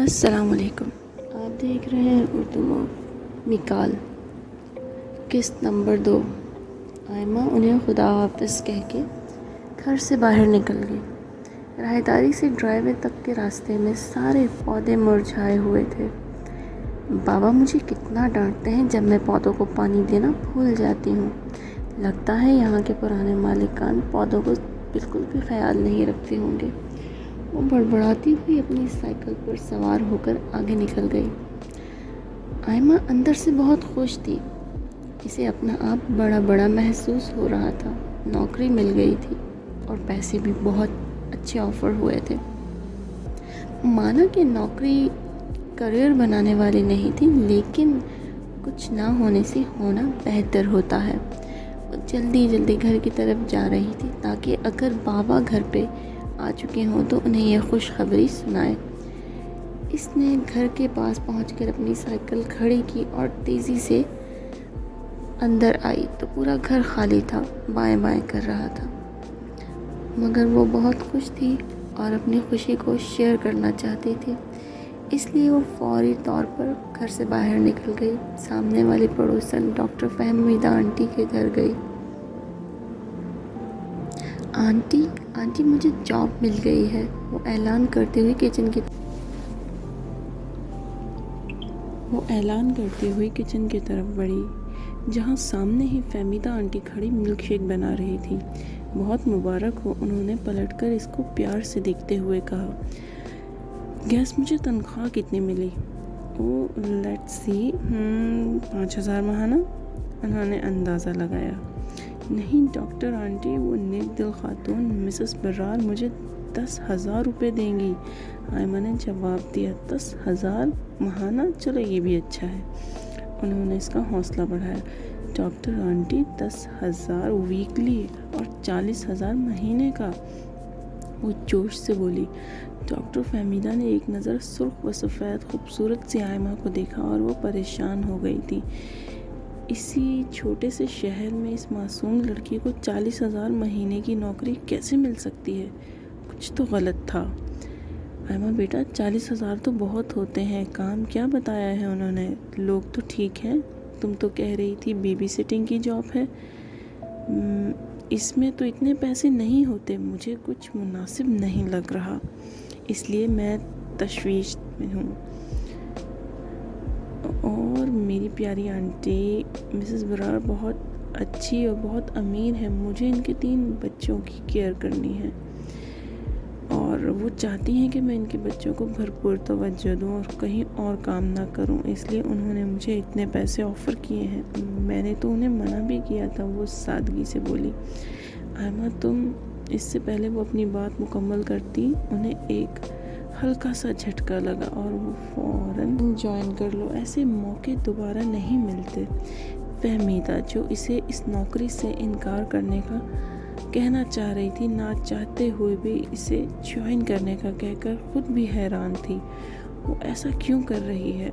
السلام علیکم، آپ دیکھ رہے ہیں اردو میکال قسط نمبر 2۔ آئمہ انہیں خدا حافظ کہہ کے گھر سے باہر نکل گئی۔ راہداری سے ڈرائیو وے تک کے راستے میں سارے پودے مرجھائے ہوئے تھے۔ بابا مجھے کتنا ڈانٹتے ہیں جب میں پودوں کو پانی دینا بھول جاتی ہوں۔ لگتا ہے یہاں کے پرانے مالکان پودوں کو بالکل بھی خیال نہیں رکھتے ہوں گے۔ وہ بڑبڑاتی ہوئی اپنی سائیکل پر سوار ہو کر آگے نکل گئی۔ آئمہ اندر سے بہت خوش تھی۔ اسے اپنا آپ بڑا بڑا محسوس ہو رہا تھا۔ نوکری مل گئی تھی اور پیسے بھی بہت اچھے آفر ہوئے تھے۔ مانا کہ نوکری کریئر بنانے والی نہیں تھی، لیکن کچھ نہ ہونے سے ہونا بہتر ہوتا ہے۔ وہ جلدی جلدی گھر کی طرف جا رہی تھی تاکہ اگر بابا گھر پہ آ چکے ہوں تو انہیں یہ خوشخبری سنائے۔ اس نے گھر کے پاس پہنچ کر اپنی سائیکل کھڑی کی اور تیزی سے اندر آئی تو پورا گھر خالی تھا، بائیں بائیں کر رہا تھا، مگر وہ بہت خوش تھی اور اپنی خوشی کو شیئر کرنا چاہتی تھی، اس لیے وہ فوری طور پر گھر سے باہر نکل گئی۔ سامنے والی پڑوسن ڈاکٹر فہمیدہ آنٹی کے گھر گئی۔ آنٹی مجھے جاب مل گئی ہے، وہ اعلان کرتے ہوئے کچن کی طرف بڑھی، جہاں سامنے ہی فہمیدہ آنٹی کھڑی ملک شیک بنا رہی تھی۔ بہت مبارک ہو، انہوں نے پلٹ کر اس کو پیار سے دیکھتے ہوئے کہا۔ گیس مجھے تنخواہ کتنی ملی؟ لیٹس سی، 5000 ماہانہ، انہوں نے اندازہ لگایا۔ نہیں ڈاکٹر آنٹی، وہ نیک دل خاتون مسز برار مجھے 10,000 روپے دیں گی، آئمہ نے جواب دیا۔ 10,000 ماہانہ؟ چلو یہ بھی اچھا ہے، انہوں نے اس کا حوصلہ بڑھایا۔ ڈاکٹر آنٹی 10,000 ویکلی اور 40,000 مہینے کا، وہ جوش سے بولی۔ ڈاکٹر فہمیدہ نے ایک نظر سرخ و سفید خوبصورت سی آئمہ کو دیکھا اور وہ پریشان ہو گئی تھی۔ اسی چھوٹے سے شہر میں اس معصوم لڑکی کو 40,000 مہینے کی نوکری کیسے مل سکتی ہے؟ کچھ تو غلط تھا۔ آئمہ بیٹا، 40,000 تو بہت ہوتے ہیں، کام کیا بتایا ہے انہوں نے؟ لوگ تو ٹھیک ہیں، تم تو کہہ رہی تھی بیبی سٹنگ کی جاب ہے، اس میں تو اتنے پیسے نہیں ہوتے، مجھے کچھ مناسب نہیں لگ رہا، اس لیے میں تشویش میں ہوں۔ اور میری پیاری آنٹی مسز برار بہت اچھی اور بہت امیر ہے، مجھے ان کے 3 بچوں کی کیئر کرنی ہے اور وہ چاہتی ہیں کہ میں ان کے بچوں کو بھرپور توجہ دوں اور کہیں اور کام نہ کروں، اس لیے انہوں نے مجھے اتنے پیسے آفر کیے ہیں۔ میں نے تو انہیں منع بھی کیا تھا، وہ سادگی سے بولی۔ آئمہ تم، اس سے پہلے وہ اپنی بات مکمل کرتی انہیں ایک ہلکا سا جھٹکا لگا اور وہ فوراً جوائن کر لو، ایسے موقع دوبارہ نہیں ملتے۔ فہمیدہ جو اسے اس نوکری سے انکار کرنے کا کہنا چاہ رہی تھی، نہ چاہتے ہوئے بھی اسے جوائن کرنے کا کہہ کر خود بھی حیران تھی، وہ ایسا کیوں کر رہی ہے۔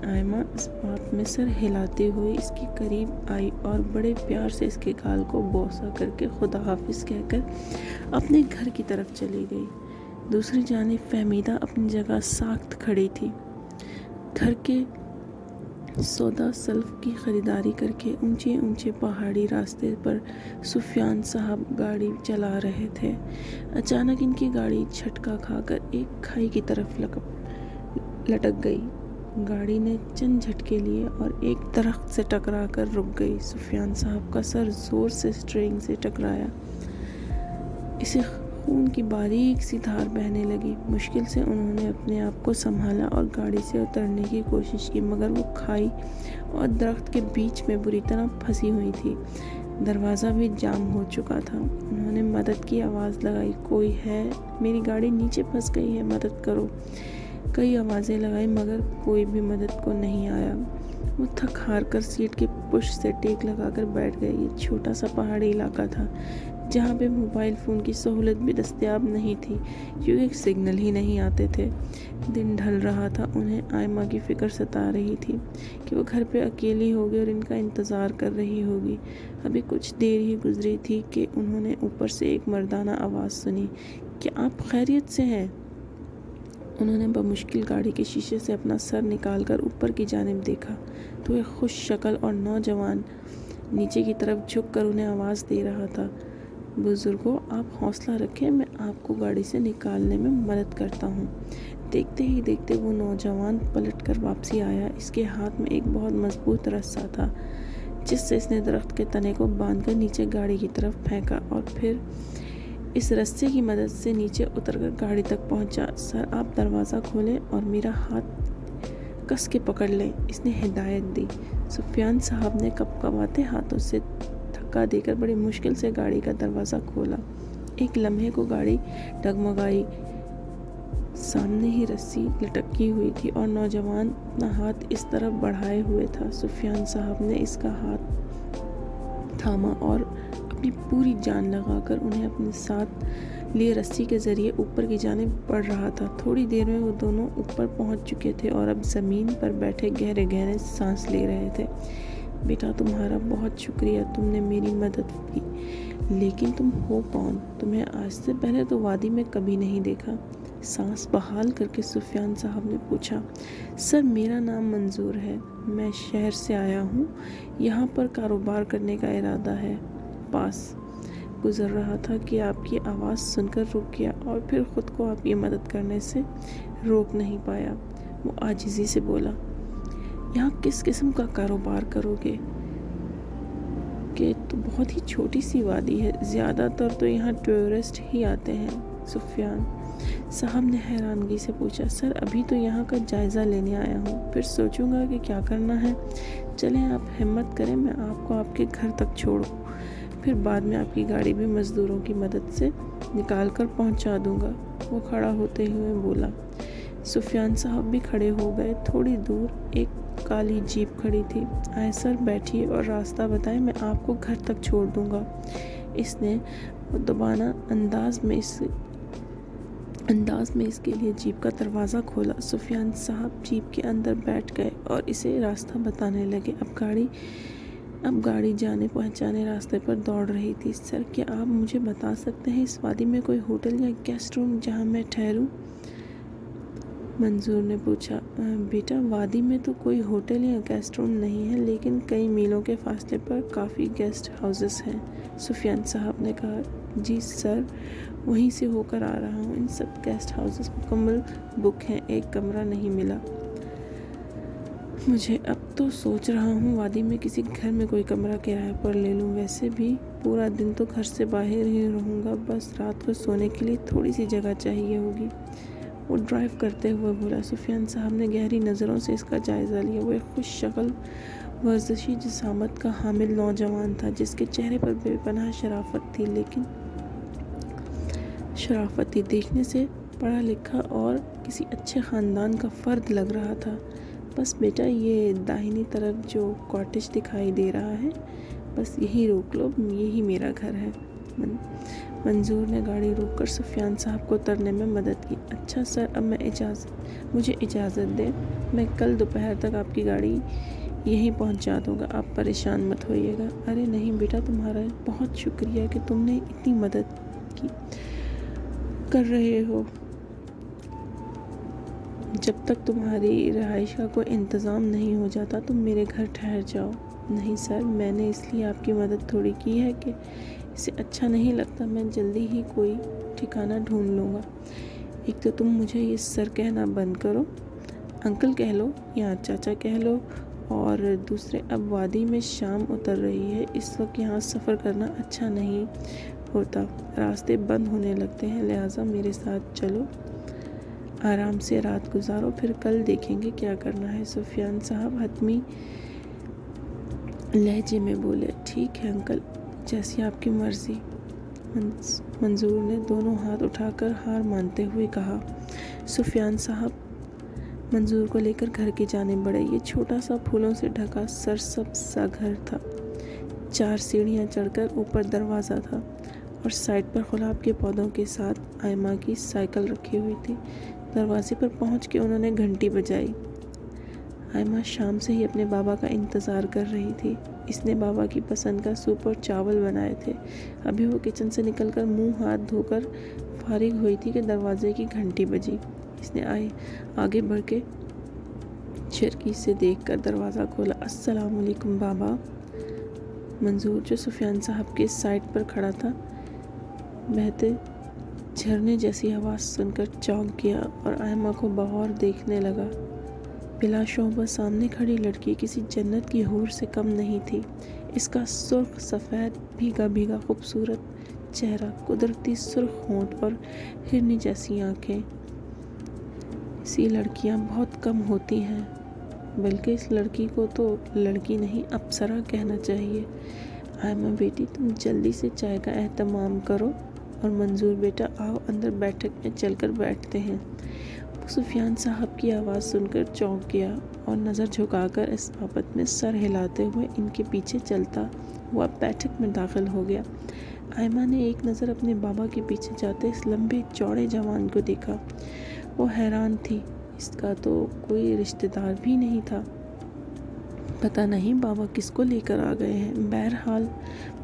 آئمہ اس بات میں سر ہلاتے ہوئے اس کے قریب آئی اور بڑے پیار سے اس کے گال کو بوسہ کر کے خدا حافظ کہہ کر اپنے گھر کی طرف چلی گئی۔ دوسری جانب فہمیدہ اپنی جگہ ساکت کھڑی تھی۔ گھر کے سودا سلف کی خریداری کر کے اونچے اونچے پہاڑی راستے پر سفیان صاحب گاڑی چلا رہے تھے۔ اچانک ان کی گاڑی جھٹکا کھا کر ایک کھائی کی طرف لٹک گئی۔ گاڑی نے چند جھٹکے لیے اور ایک درخت سے ٹکرا کر رک گئی۔ سفیان صاحب کا سر زور سے اسٹیئرنگ سے ٹکرایا، اسے خون کی باریک سی دھار بہنے لگی۔ مشکل سے انہوں نے اپنے آپ کو سنبھالا اور گاڑی سے اترنے کی کوشش کی، مگر وہ کھائی اور درخت کے بیچ میں بری طرح پھنسی ہوئی تھی۔ دروازہ بھی جام ہو چکا تھا۔ انہوں نے مدد کی آواز لگائی، کوئی ہے؟ میری گاڑی نیچے پھنس گئی ہے، مدد کرو۔ کئی آوازیں لگائی مگر کوئی بھی مدد کو نہیں آیا۔ وہ تھک ہار کر سیٹ کے پش سے ٹیک لگا کر بیٹھ گئے۔ یہ چھوٹا سا پہاڑی علاقہ تھا جہاں پہ موبائل فون کی سہولت بھی دستیاب نہیں تھی، کیونکہ سگنل ہی نہیں آتے تھے۔ دن ڈھل رہا تھا، انہیں آئمہ کی فکر ستا رہی تھی کہ وہ گھر پہ اکیلی ہوگی اور ان کا انتظار کر رہی ہوگی۔ ابھی کچھ دیر ہی گزری تھی کہ انہوں نے اوپر سے ایک مردانہ آواز سنی، کیا آپ خیریت سے ہیں؟ انہوں نے بمشکل گاڑی کے شیشے سے اپنا سر نکال کر اوپر کی جانب دیکھا تو ایک خوش شکل اور نوجوان نیچے کی طرف جھک کر انہیں آواز دے رہا تھا، بزرگوں آپ حوصلہ رکھیں، میں آپ کو گاڑی سے نکالنے میں مدد کرتا ہوں۔ دیکھتے ہی دیکھتے وہ نوجوان پلٹ کر واپسی آیا۔ اس کے ہاتھ میں ایک بہت مضبوط رسا تھا جس سے اس نے درخت کے تنے کو باندھ کر نیچے گاڑی کی طرف پھینکا اور پھر اس رسے کی مدد سے نیچے اتر کر گاڑی تک پہنچا۔ سر آپ دروازہ کھولیں اور میرا ہاتھ کس کے پکڑ لیں، اس نے ہدایت دی۔ سفیان صاحب نے کپکپاتے ہاتھوں سے دھکا دے کر بڑی مشکل سے گاڑی کا دروازہ کھولا۔ ایک لمحے کو گاڑی ڈگمگائی، سامنے ہی رسی لٹکی ہوئی تھی اور نوجوان اپنا ہاتھ اس طرف بڑھائے ہوئے تھا۔ سفیان صاحب نے اس کا ہاتھ تھاما اور اپنی پوری جان لگا کر انہیں اپنے ساتھ لیے رسی کے ذریعے اوپر کی جانب بڑھ رہا تھا۔ تھوڑی دیر میں وہ دونوں اوپر پہنچ چکے تھے اور اب زمین پر بیٹھے گہرے گہرے سانس لے رہے تھے۔ بیٹا تمہارا بہت شکریہ، تم نے میری مدد کی، لیکن تم ہو کون؟ تمہیں آج سے پہلے تو وادی میں کبھی نہیں دیکھا۔ سانس بحال کر کے سفیان صاحب نے پوچھا، سر میرا نام منظور ہے، میں شہر سے آیا ہوں، یہاں پر کاروبار کرنے کا ارادہ ہے۔ پاس گزر رہا تھا کہ آپ کی آواز سن کر رک گیا اور پھر خود کو آپ کی مدد کرنے سے روک نہیں پایا۔ وہ عاجزی سے بولا، یہاں کس قسم کا کاروبار کرو گے؟ کہ تو بہت ہی چھوٹی سی وادی ہے، زیادہ تر تو یہاں ٹورسٹ ہی آتے ہیں۔ سفیان صاحب نے حیرانگی سے پوچھا، سر ابھی تو یہاں کا جائزہ لینے آیا ہوں، پھر سوچوں گا کہ کیا کرنا ہے۔ چلیں آپ ہمت کریں، میں آپ کو آپ کے گھر تک چھوڑوں، پھر بعد میں آپ کی گاڑی بھی مزدوروں کی مدد سے نکال کر پہنچا دوں گا۔ وہ کھڑا ہوتے ہوئے بولا۔ سفیان صاحب بھی کھڑے ہو گئے۔ تھوڑی دور ایک کالی جیپ کھڑی تھی۔ آئے سر بیٹھیے اور راستہ بتائیں، میں آپ کو گھر تک چھوڑ دوں گا۔ اس نے مؤدبانہ انداز میں اس کے لیے جیپ کا دروازہ کھولا۔ سفیان صاحب جیپ کے اندر بیٹھ گئے اور اسے راستہ بتانے لگے۔ اب گاڑی جانے پہنچانے راستے پر دوڑ رہی تھی۔ سر کیا آپ مجھے بتا سکتے ہیں اس وادی میں کوئی ہوٹل یا گیسٹ روم جہاں میں ٹھہروں؟ منظور نے پوچھا۔ بیٹا وادی میں تو کوئی ہوٹل یا گیسٹ روم نہیں ہے، لیکن کئی میلوں کے فاصلے پر کافی گیسٹ ہاؤسز ہیں، سفیان صاحب نے کہا۔ جی سر وہیں سے ہو کر آ رہا ہوں، ان سب گیسٹ ہاؤسز مکمل بک ہیں، ایک کمرہ نہیں ملا۔ مجھے اب تو سوچ رہا ہوں وادی میں کسی گھر میں کوئی کمرہ کرائے پر لے لوں، ویسے بھی پورا دن تو گھر سے باہر ہی رہوں گا، بس رات کو سونے کے لیے تھوڑی سی جگہ چاہیے ہوگی۔ وہ ڈرائیو کرتے ہوئے بولا۔ سفیان صاحب نے گہری نظروں سے اس کا جائزہ لیا۔ وہ ایک خوش شکل ورزشی جسامت کا حامل نوجوان تھا جس کے چہرے پر بے پناہ شرافت تھی، دیکھنے سے پڑھا لکھا اور کسی اچھے خاندان کا فرد لگ رہا تھا۔ بس بیٹا یہ داہنی طرف جو کاٹیج دکھائی دے رہا ہے، بس یہی روک لو، یہی میرا گھر ہے۔ منظور نے گاڑی روک کر سفیان صاحب کو اترنے میں مدد کی۔ اچھا سر اب مجھے اجازت دیں، میں کل دوپہر تک آپ کی گاڑی یہیں پہنچا دوں گا، آپ پریشان مت ہوئیے گا۔ ارے نہیں بیٹا تمہارا بہت شکریہ کہ تم نے اتنی مدد کر رہے ہو۔ جب تک تمہاری رہائش کا کوئی انتظام نہیں ہو جاتا تم میرے گھر ٹھہر جاؤ۔ نہیں سر میں نے اس لیے آپ کی مدد تھوڑی کی ہے کہ اسے اچھا نہیں لگتا، میں جلدی ہی کوئی ٹھکانہ ڈھونڈ لوں گا۔ ایک تو تم مجھے یہ سر کہنا بند کرو، انکل کہہ لو یا چاچا کہہ لو، اور دوسرے اب وادی میں شام اتر رہی ہے، اس وقت یہاں سفر کرنا اچھا نہیں ہوتا، راستے بند ہونے لگتے ہیں، لہٰذا میرے ساتھ چلو، آرام سے رات گزارو، پھر کل دیکھیں گے کیا کرنا ہے۔ سفیان صاحب حتمی لہجے میں بولے، ٹھیک ہے انکل، جیسی آپ کی مرضی۔ منظور نے دونوں ہاتھ اٹھا کر ہار مانتے ہوئے کہا۔ سفیان صاحب منظور کو لے کر گھر کی جانب بڑھے۔ یہ چھوٹا سا پھولوں سے ڈھکا سرسبز سا گھر تھا۔ 4 سیڑھیاں چڑھ کر اوپر دروازہ تھا اور سائڈ پر گلاب کے پودوں کے ساتھ آئمہ کی سائیکل رکھی ہوئی تھی۔ دروازے پر پہنچ کے انہوں نے گھنٹی بجائی۔ آئمہ شام سے ہی اپنے بابا کا انتظار کر رہی تھی۔ اس نے بابا کی پسند کا سوپ اور چاول بنائے تھے۔ ابھی وہ کچن سے نکل کر منہ ہاتھ دھو کر فارغ ہوئی تھی کہ دروازے کی گھنٹی بجی۔ اس نے آگے بڑھ کے کھڑکی سے دیکھ کر دروازہ کھولا۔ السلام علیکم بابا۔ منظور جو سفیان صاحب کے سائٹ پر کھڑا تھا، بہتے جھرنے جیسی آواز سن کر چونک گیا اور آئمہ کو بغور دیکھنے لگا۔ بلا شعبہ سامنے کھڑی لڑکی کسی جنت کی حور سے کم نہیں تھی۔ اس کا سرخ سفید بھیگا بھیگا خوبصورت چہرہ، قدرتی سرخ ہونٹ اور ہرنی جیسی آنکھیں۔ ایسی لڑکیاں بہت کم ہوتی ہیں، بلکہ اس لڑکی کو تو لڑکی نہیں اپسرا کہنا چاہیے۔ آئمہ بیٹی، تم جلدی سے چائے کا اہتمام کرو، اور منظور بیٹا آؤ اندر بیٹھک میں چل کر بیٹھتے ہیں۔ وہ سفیان صاحب کی آواز سن کر چونک گیا اور نظر جھکا کر اس بابت میں سر ہلاتے ہوئے ان کے پیچھے چلتا ہوا بیٹھک میں داخل ہو گیا۔ آئمہ نے ایک نظر اپنے بابا کے پیچھے جاتے اس لمبے چوڑے جوان کو دیکھا۔ وہ حیران تھی، اس کا تو کوئی رشتہ دار بھی نہیں تھا۔ پتہ نہیں بابا کس کو لے کر آ گئے ہیں۔ بہرحال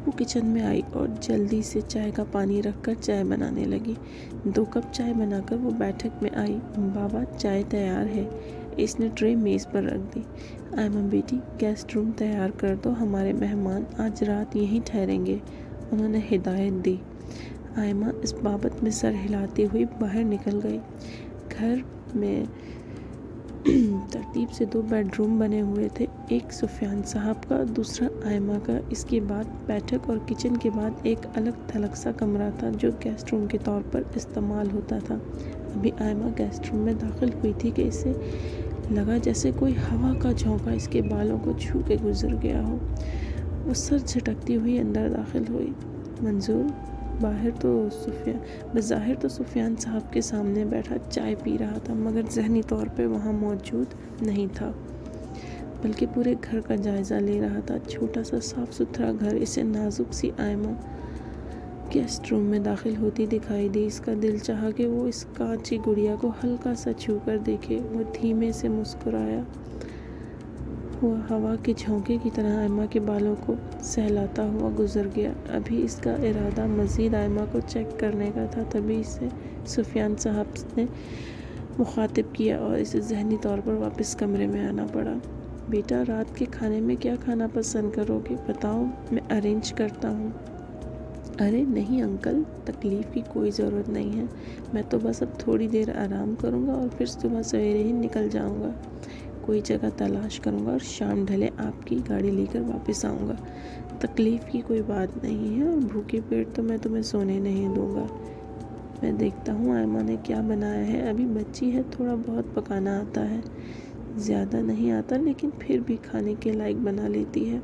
وہ کچن میں آئی اور جلدی سے چائے کا پانی رکھ کر چائے بنانے لگی۔ 2 کپ چائے بنا کر وہ بیٹھک میں آئی۔ بابا چائے تیار ہے۔ اس نے ٹرے میز پر رکھ دی۔ آئمہ بیٹی، گیسٹ روم تیار کر دو، ہمارے مہمان آج رات یہیں ٹھہریں گے، انہوں نے ہدایت دی۔ آئمہ اس بابت میں سر ہلاتی ہوئی باہر نکل گئی۔ گھر میں ترتیب سے 2 بیڈ روم بنے ہوئے تھے، ایک سفیان صاحب کا، دوسرا آئمہ کا۔ اس کے بعد بیٹھک اور کچن کے بعد ایک الگ تھلگ سا کمرہ تھا جو گیسٹ روم کے طور پر استعمال ہوتا تھا۔ ابھی آئمہ گیسٹ روم میں داخل ہوئی تھی کہ اسے لگا جیسے کوئی ہوا کا جھونکا اس کے بالوں کو چھو کے گزر گیا ہو۔ وہ سر جھٹکتی ہوئی اندر داخل ہوئی۔ منظور بظاہر تو سفیان صاحب کے سامنے بیٹھا چائے پی رہا تھا، مگر ذہنی طور پہ وہاں موجود نہیں تھا، بلکہ پورے گھر کا جائزہ لے رہا تھا۔ چھوٹا سا صاف ستھرا گھر اسے نازک سی آئمہ گیسٹ روم میں داخل ہوتی دکھائی دی۔ اس کا دل چاہا کہ وہ اس کانچ کی گڑیا کو ہلکا سا چھو کر دیکھے۔ وہ دھیمے سے مسکرایا ہوا ہوا کے جھونکے کی طرح آئمہ کے بالوں کو سہلاتا ہوا گزر گیا۔ ابھی اس کا ارادہ مزید آئمہ کو چیک کرنے کا تھا، تبھی اسے سفیان صاحب نے مخاطب کیا اور اسے ذہنی طور پر واپس کمرے میں آنا پڑا۔ بیٹا، رات کے کھانے میں کیا کھانا پسند کرو گے؟ بتاؤ، میں ارینج کرتا ہوں۔ ارے نہیں انکل، تکلیف کی کوئی ضرورت نہیں ہے، میں تو بس اب تھوڑی دیر آرام کروں گا اور پھر صبح سویرے ہی نکل جاؤں گا۔ کوئی جگہ تلاش کروں گا اور شام ڈھلے آپ کی گاڑی لے کر واپس آؤں گا۔ تکلیف کی کوئی بات نہیں ہے، اور بھوکے پیٹ تو میں تمہیں سونے نہیں دوں گا۔ میں دیکھتا ہوں آئمہ نے کیا بنایا ہے، ابھی بچی ہے، تھوڑا بہت پکانا آتا ہے، زیادہ نہیں آتا لیکن پھر بھی کھانے کے لائق بنا لیتی ہے۔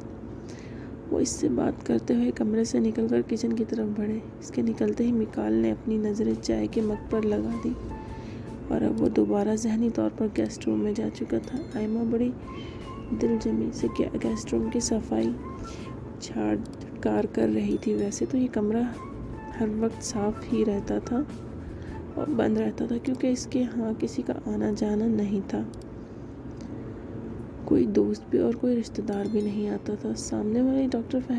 وہ اس سے بات کرتے ہوئے کمرے سے نکل کر کچن کی طرف بڑھے۔ اس کے نکلتے ہی مکال نے اپنی نظریں چائے کے مگ پر لگا دی اور اب وہ دوبارہ ذہنی طور پر گیسٹ روم میں جا چکا تھا۔ آئمہ بڑی دل جمی سے گیسٹ روم کی صفائی جھاڑ کار کر رہی تھی۔ ویسے تو یہ کمرہ ہر وقت صاف ہی رہتا تھا اور بند رہتا تھا، کیونکہ اس کے ہاں کسی کا آنا جانا نہیں تھا، کوئی دوست بھی اور کوئی رشتہ دار بھی نہیں آتا تھا۔ سامنے والی ڈاکٹر